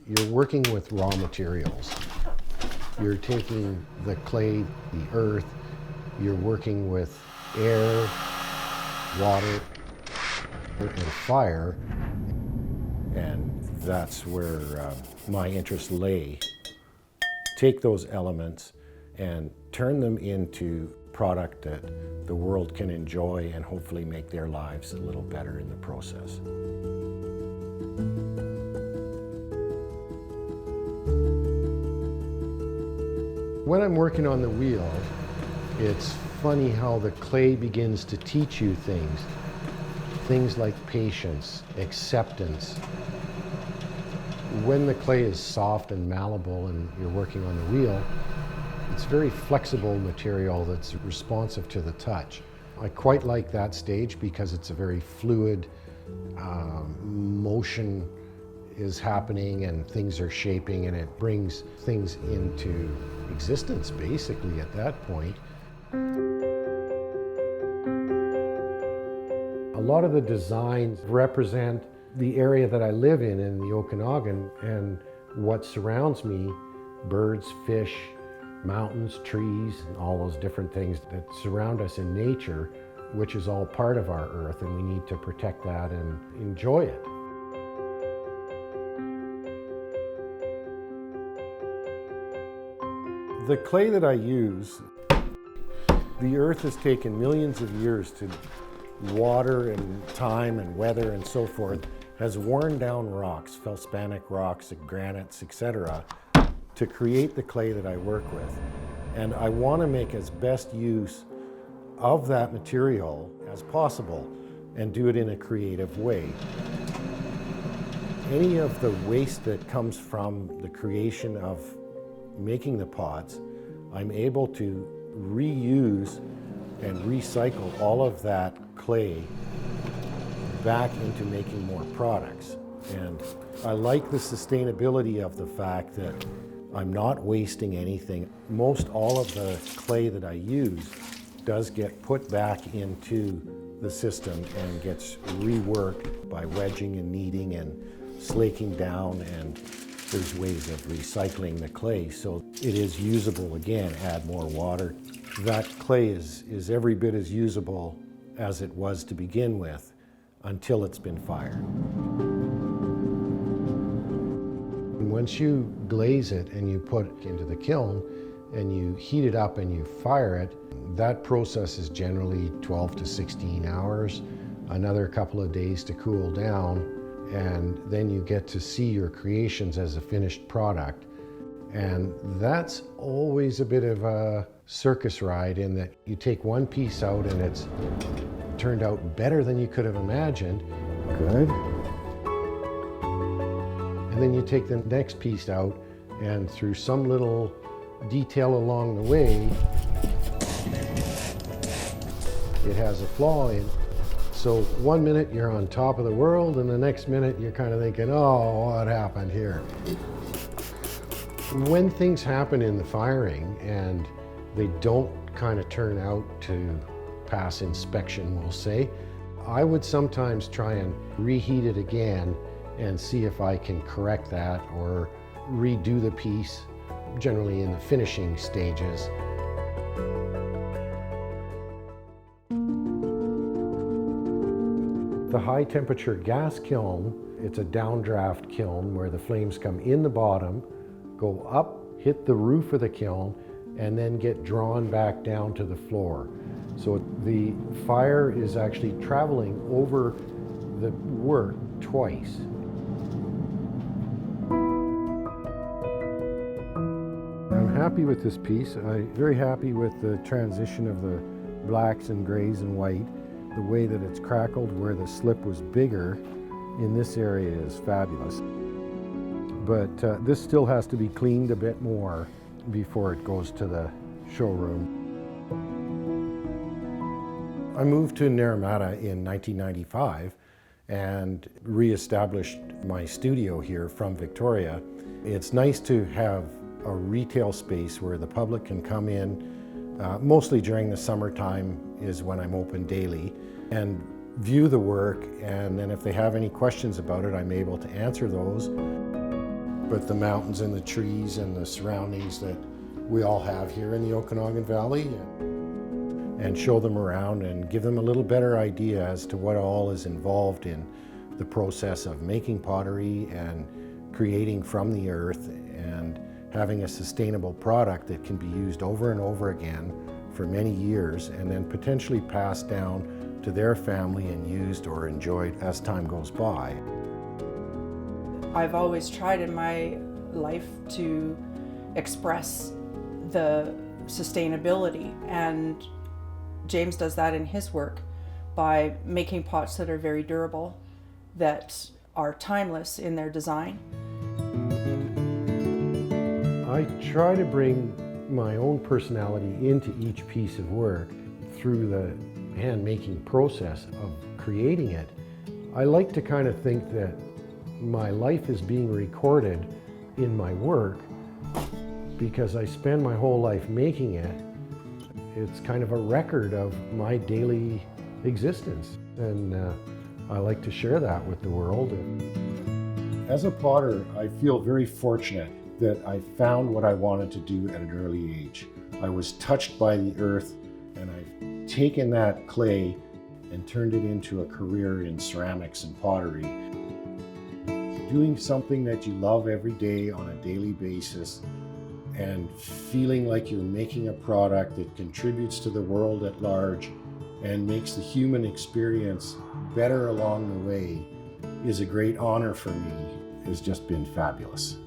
you're working with raw materials. You're taking the clay, the earth, you're working with air, water, and fire. And that's where my interest lay. Take those elements and turn them into product that the world can enjoy and hopefully make their lives a little better in the process. When I'm working on the wheel, it's funny how the clay begins to teach you things. Things like patience, acceptance. When the clay is soft and malleable and you're working on the wheel, it's very flexible material that's responsive to the touch. I quite like that stage because it's a very fluid, motion is happening and things are shaping, and it brings things into existence basically at that point. A lot of the designs represent the area that I live in the Okanagan, and what surrounds me, birds, fish, mountains, trees, and all those different things that surround us in nature, which is all part of our earth, and we need to protect that and enjoy it. The clay that I use, the earth has taken millions of years to water and time and weather and so forth, has worn down rocks, feldspanic rocks, granites, etc., to create the clay that I work with. And I want to make as best use of that material as possible and do it in a creative way. Any of the waste that comes from the creation of making the pots, I'm able to reuse and recycle all of that clay back into making more products. And I like the sustainability of the fact that I'm not wasting anything. Most all of the clay that I use does get put back into the system and gets reworked by wedging and kneading and slaking down, and there's ways of recycling the clay so it is usable again. Add more water. That clay is every bit as usable as it was to begin with until it's been fired. Once you glaze it and you put it into the kiln and you heat it up and you fire it, that process is generally 12 to 16 hours, another couple of days to cool down, and then you get to see your creations as a finished product. And that's always a bit of a circus ride, in that you take one piece out and it's turned out better than you could have imagined. Good. And then you take the next piece out, and through some little detail along the way, it has a flaw in it. So 1 minute you're on top of the world, and the next minute you're kind of thinking, oh, what happened here? When things happen in the firing and they don't kind of turn out to pass inspection, we'll say, I would sometimes try and reheat it again and see if I can correct that or redo the piece, generally in the finishing stages. The high temperature gas kiln, it's a downdraft kiln where the flames come in the bottom, go up, hit the roof of the kiln, and then get drawn back down to the floor. So the fire is actually traveling over the work twice. I'm happy with this piece. I'm very happy with the transition of the blacks and grays and white. The way that it's crackled where the slip was bigger in this area is fabulous. But this still has to be cleaned a bit more before it goes to the showroom. I moved to Naramata in 1995 and reestablished my studio here from Victoria. It's nice to have a retail space where the public can come in, mostly during the summertime is when I'm open daily, and view the work, and then if they have any questions about it, I'm able to answer those. but the mountains and the trees and the surroundings that we all have here in the Okanagan Valley, and show them around and give them a little better idea as to what all is involved in the process of making pottery and creating from the earth and having a sustainable product that can be used over and over again for many years and then potentially passed down to their family and used or enjoyed as time goes by. I've always tried in my life to express the sustainability, and James does that in his work by making pots that are very durable, that are timeless in their design. I try to bring my own personality into each piece of work through the hand-making process of creating it. I like to kind of think that my life is being recorded in my work because I spend my whole life making it. It's kind of a record of my daily existence, and I like to share that with the world. As a potter, I feel very fortunate that I found what I wanted to do at an early age. I was touched by the earth, and I've taken that clay and turned it into a career in ceramics and pottery. Doing something that you love every day on a daily basis and feeling like you're making a product that contributes to the world at large and makes the human experience better along the way is a great honor for me. It's just been fabulous.